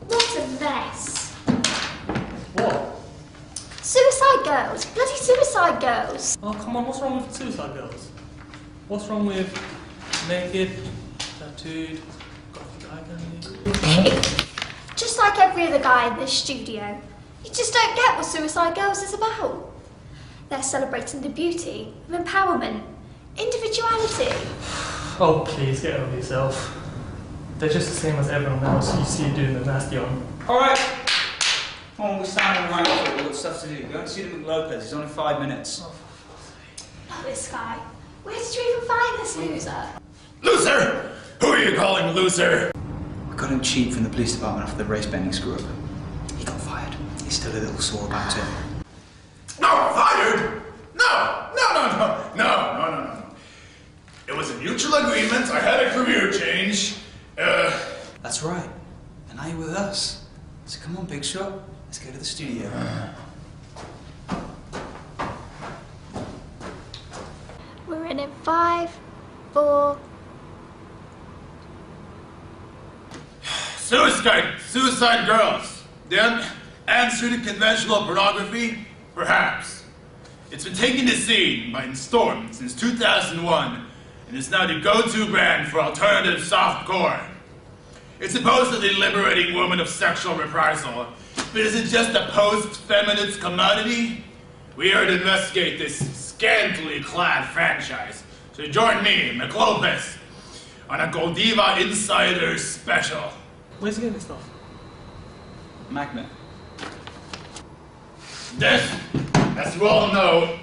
What a mess. What? Suicide girls. Bloody suicide girls. Oh, come on, what's wrong with suicide girls? What's wrong with naked, tattooed, gothic icon? Just like every other guy in this studio. You just don't get what Suicide Girls is about. They're celebrating the beauty of empowerment, individuality. Oh, please, get over yourself. They're just the same as everyone else you see doing the nasty on. Alright. Come on, we're standing around for it. We've got stuff to do. Go and see the McLopez. It's only 5 minutes. Not this guy. Where did you even find this loser? Loser? Who are you calling loser? I got him cheap from the police department after the race bending screw up. He got fired. He's still a little sore about it. No, fired? No. It was a mutual agreement. I had a career change. That's right. And now you're with us. So come on, Big Shot. Let's go to the studio. We're in 5, 4... Suicide girls. Then answer to conventional pornography? Perhaps. It's been taking the scene by storm since 2001, and is now the go-to brand for alternative softcore. It's supposedly liberating women of sexual reprisal, but is it just a post-feminist commodity? We are to investigate this scantily clad franchise, so join me, McLopez, on a Goldiva Insider special. Where's he getting this stuff? Magnet. This, as you all know,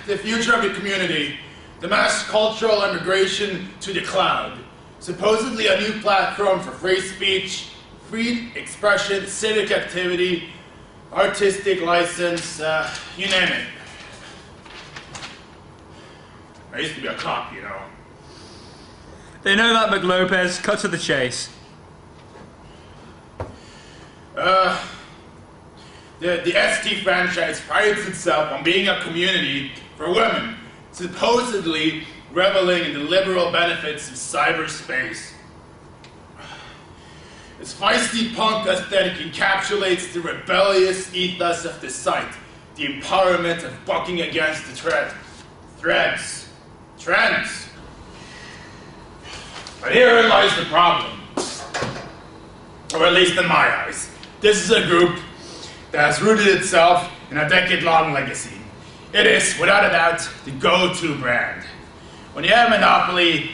the future of the community, the mass cultural immigration to the cloud. Supposedly a new platform for free speech, free expression, civic activity, artistic license, you name it. I used to be a cop, you know. They know that, McLopez. Cut to the chase. The ST franchise prides itself on being a community for women, supposedly reveling in the liberal benefits of cyberspace. Its feisty punk aesthetic encapsulates the rebellious ethos of the site, the empowerment of bucking against the trends. But herein lies the problem, or at least in my eyes. This is a group that has rooted itself in a decade-long legacy. It is, without a doubt, the go-to brand. When you have a monopoly,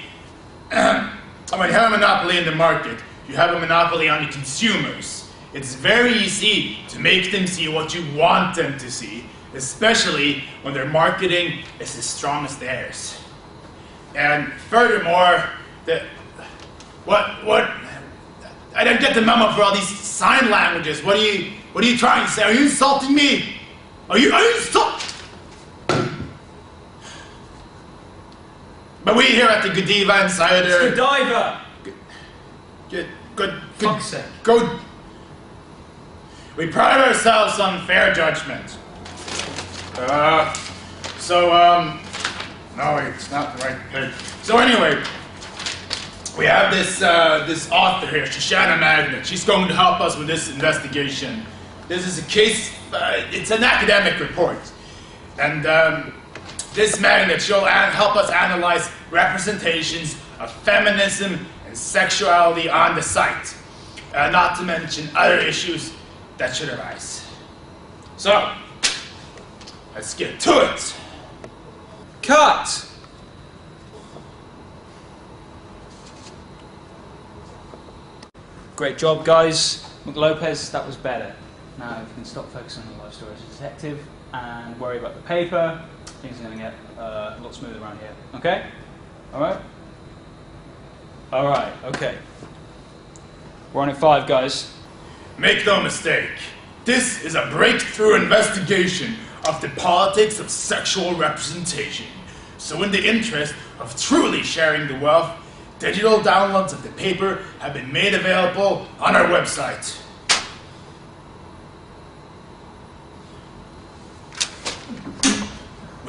in the market, you have a monopoly on the consumers. It's very easy to make them see what you want them to see, especially when their marketing is as strong as theirs. And furthermore, I don't get the memo for all these sign languages. What are you trying to say? Are you insulting me? Are you insulting? But we here at the Goldiva Insider. It's Godiva! Fuck's sake. We pride ourselves on fair judgment. No, it's not the right page. So anyway, we have this author here, Shoshana Magnet. She's going to help us with this investigation. This is a case, it's an academic report. And this Magnet, she'll help us analyze representations of feminism and sexuality on the site. Not to mention other issues that should arise. So, let's get to it. Cut! Great job, guys. McLopez, that was better. Now, if you can stop focusing on the life story as a detective and worry about the paper, things are going to get a lot smoother around here. Okay? Alright? Alright, okay. We're on at 5, guys. Make no mistake, this is a breakthrough investigation of the politics of sexual representation. So in the interest of truly sharing the wealth, digital downloads of the paper have been made available on our website.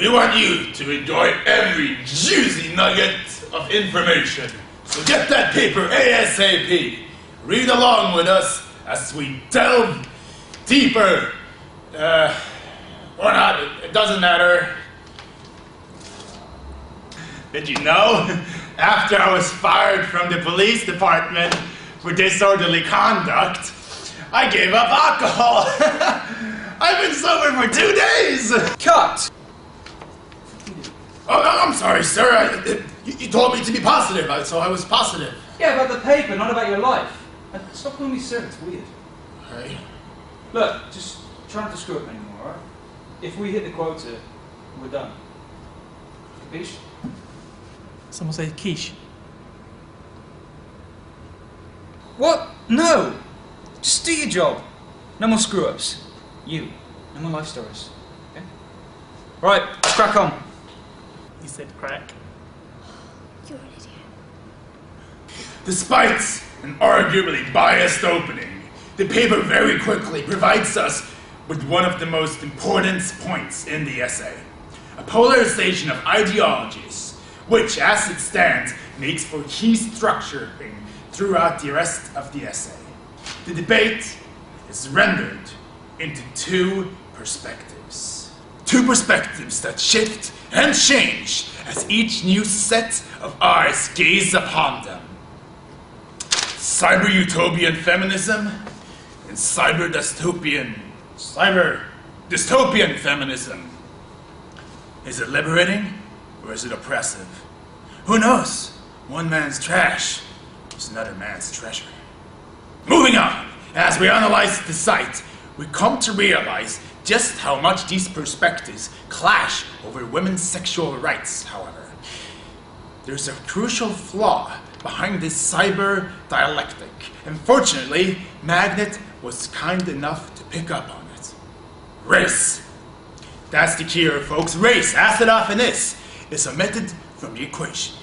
We want you to enjoy every juicy nugget of information. So get that paper ASAP. Read along with us as we delve deeper. Or not, it doesn't matter. Did you know? After I was fired from the police department for disorderly conduct, I gave up alcohol. I've been sober for 2 days. Cut! Oh, I'm sorry, sir. You told me to be positive, so I was positive. Yeah, about the paper, not about your life. Stop calling me sir, it's weird. Alright. Look, just try not to screw up anymore, alright? If we hit the quota, we're done. Capiche? Someone say quiche. What? No! Just do your job. No more screw-ups. You. No more life stories. Okay? Right, let's crack on. He said crack. You're an idiot. Despite an arguably biased opening, the paper very quickly provides us with one of the most important points in the essay. A polarization of ideologies, which, as it stands, makes for key structuring throughout the rest of the essay. The debate is rendered into two perspectives. Two perspectives that shift and change as each new set of eyes gaze upon them. Cyber-utopian feminism and cyber-dystopian feminism. Is it liberating or is it oppressive? Who knows? One man's trash is another man's treasure. Moving on, as we analyze the site, we come to realize just how much these perspectives clash over women's sexual rights, however. There's a crucial flaw behind this cyber dialectic, and fortunately, Magnet was kind enough to pick up on it. Race. That's the key here, folks. Race, as it often is omitted from the equation.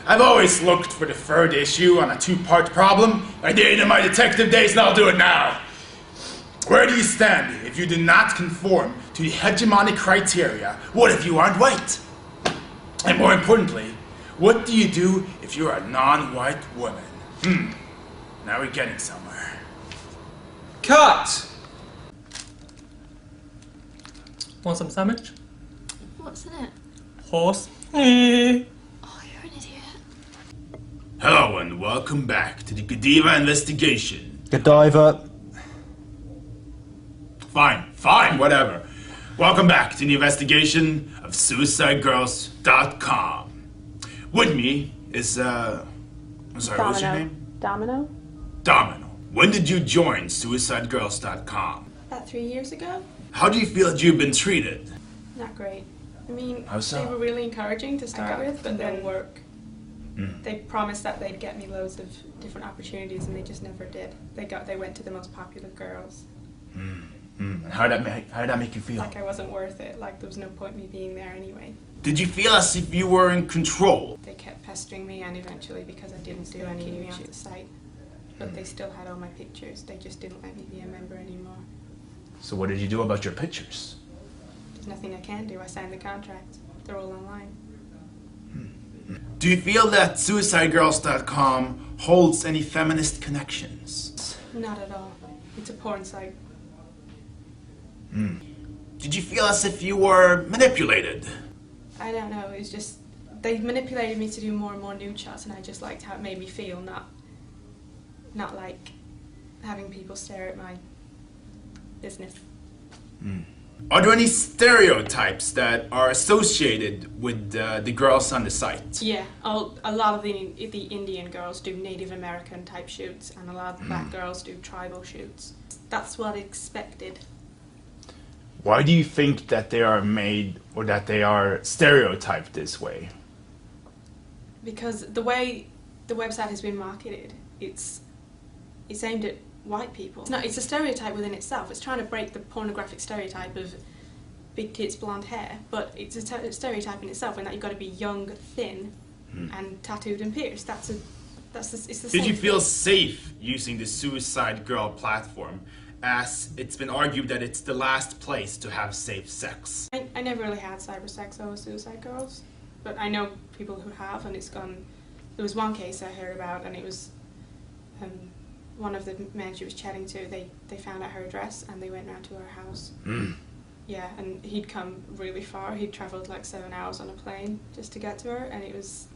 I've always looked for the third issue on a two-part problem. I did it in my detective days, and I'll do it now. Where do you stand if you do not conform to the hegemonic criteria? What if you aren't white? And more importantly, what do you do if you're a non-white woman? Now we're getting somewhere. Cut! Want some sandwich? What's in it? Horse. Oh, you're an idiot. Hello and welcome back to the Godiva investigation. Godiva. Fine, whatever. Welcome back to the investigation of SuicideGirls.com. With me is, I'm sorry, Domino. what's your name? Domino? Domino. When did you join SuicideGirls.com? About 3 years ago? How do you feel that you've been treated? Not great. I mean, How so? they were really encouraging to start with, but then work. Mm. They promised that they'd get me loads of different opportunities, and they just never did. They went to the most popular girls. And how did that make you feel? Like I wasn't worth it. Like there was no point me being there anyway. Did you feel as if you were in control? They kept pestering me, and eventually, because I didn't do any new on the site, but they still had all my pictures. They just didn't let me be a member anymore. So what did you do about your pictures? There's nothing I can do. I signed the contract. They're all online. Do you feel that SuicideGirls.com holds any feminist connections? Not at all. It's a porn site. Did you feel as if you were manipulated? I don't know, it's just, they manipulated me to do more and more nude shots, and I just liked how it made me feel, not like having people stare at my business. Are there any stereotypes that are associated with the girls on the site? Yeah, a lot of the Indian girls do Native American type shoots, and a lot of the black girls do tribal shoots. That's what I expected. Why do you think that they are made or that they are stereotyped this way? Because the way the website has been marketed, it's aimed at white people. It's a stereotype within itself. It's trying to break the pornographic stereotype of big tits, blonde hair, but it's a stereotype in itself in that you've got to be young, thin, and tattooed and pierced. It's the same. Did you feel thing. safe using the Suicide Girl platform, as it's been argued that it's the last place to have safe sex? I I never really had cybersex or Suicide Girls, but I know people who have, and it's gone. There was one case I heard about, and it was one of the men she was chatting to. They found out her address, and they went round to her house. Yeah, and he'd come really far. He'd travelled like 7 hours on a plane just to get to her, and it was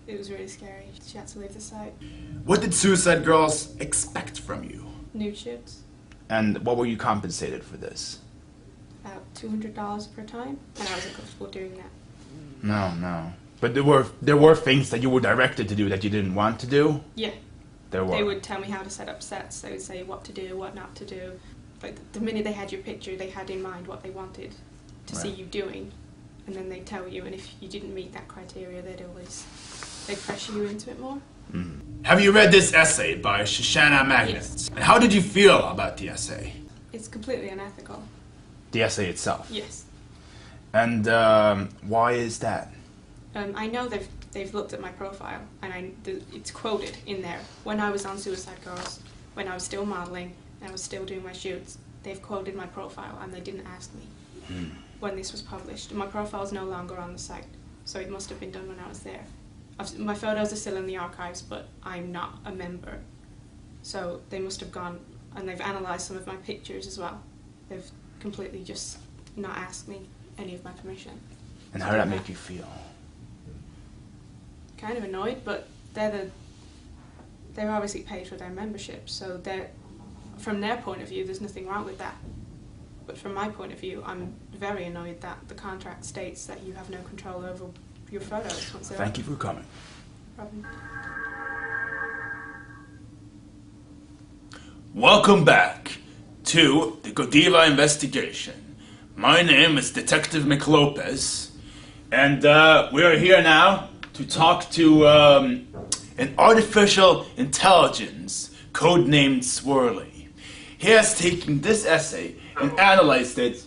really scary. She had to leave the site. What did Suicide Girls expect from you? Nude shoots. And what were you compensated for this? About $200 per time, and I wasn't comfortable doing that. No. But there were things that you were directed to do that you didn't want to do? Yeah. There were. They would tell me how to set up sets. They would say what to do, what not to do. Like the minute they had your picture, they had in mind what they wanted to see you doing, and then they'd tell you. And if you didn't meet that criteria, they'd pressure you into it more. Have you read this essay by Shoshana Magnet? Yes. And how did you feel about the essay? It's completely unethical. The essay itself? Yes. And why is that? I know they've looked at my profile, and it's quoted in there. When I was on Suicide Girls, when I was still modelling, and I was still doing my shoots, they've quoted my profile, and they didn't ask me when this was published. My profile's no longer on the site, so it must have been done when I was there. My photos are still in the archives, but I'm not a member. So they must have gone, and they've analysed some of my pictures as well. They've completely just not asked me any of my permission. And how did that make you feel? Kind of annoyed, but they're obviously paid for their membership, so from their point of view, there's nothing wrong with that. But from my point of view, I'm very annoyed that the contract states that you have no control over your photos whatsoever. Thank you for coming. No problem. Welcome back to the Godiva investigation. My name is Detective McLopez, and we are here now to talk to an artificial intelligence codenamed Swirly. He has taken this essay and analyzed it,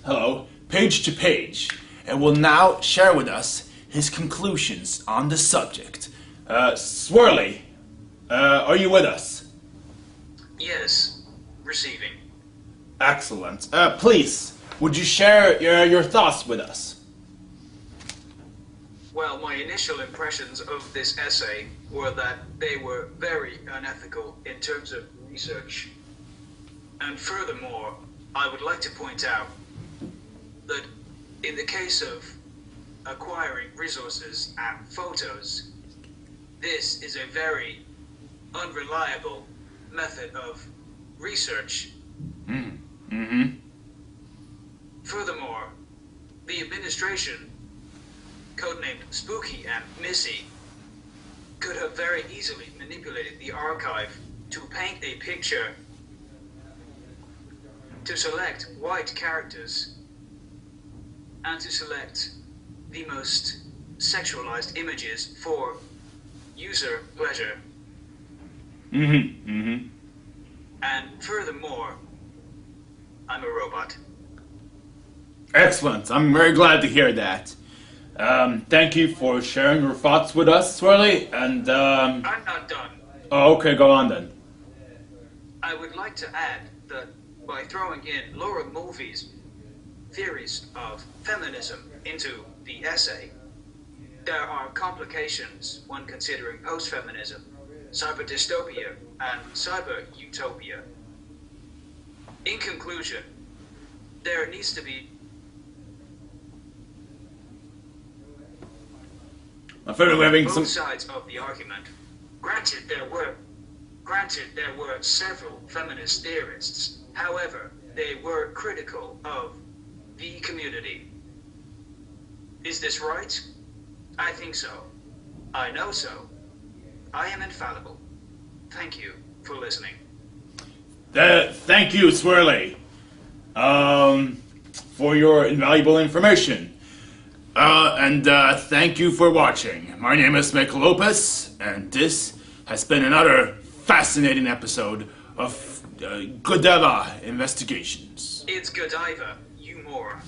page to page, and will now share with us his conclusions on the subject. Swirly, are you with us? Yes, receiving. Excellent. Please, would you share your thoughts with us? Well, my initial impressions of this essay were that they were very unethical in terms of research. And furthermore, I would like to point out that in the case of acquiring resources and photos, this is a very unreliable method of research. Furthermore, the administration, codenamed Spooky and Missy, could have very easily manipulated the archive to paint a picture, to select white characters, and to select the most sexualized images for user pleasure. And furthermore, I'm a robot. Excellent. I'm very glad to hear that. Thank you for sharing your thoughts with us, Swirly, and I'm not done. Oh, okay, go on then. I would like to add that by throwing in Laura Mulvey's theories of feminism into the essay, there are complications when considering post-feminism, cyber-dystopia, and cyber-utopia. In conclusion, there needs to be I'm afraid we're having both some... sides of the argument. Granted, there were several feminist theorists. However, they were critical of the community. Is this right? I think so. I know so. I am infallible. Thank you for listening. Thank you, Swirly, for your invaluable information. And thank you for watching. My name is McLopez, and this has been another fascinating episode of Godiva Investigations. It's Godiva, you moron.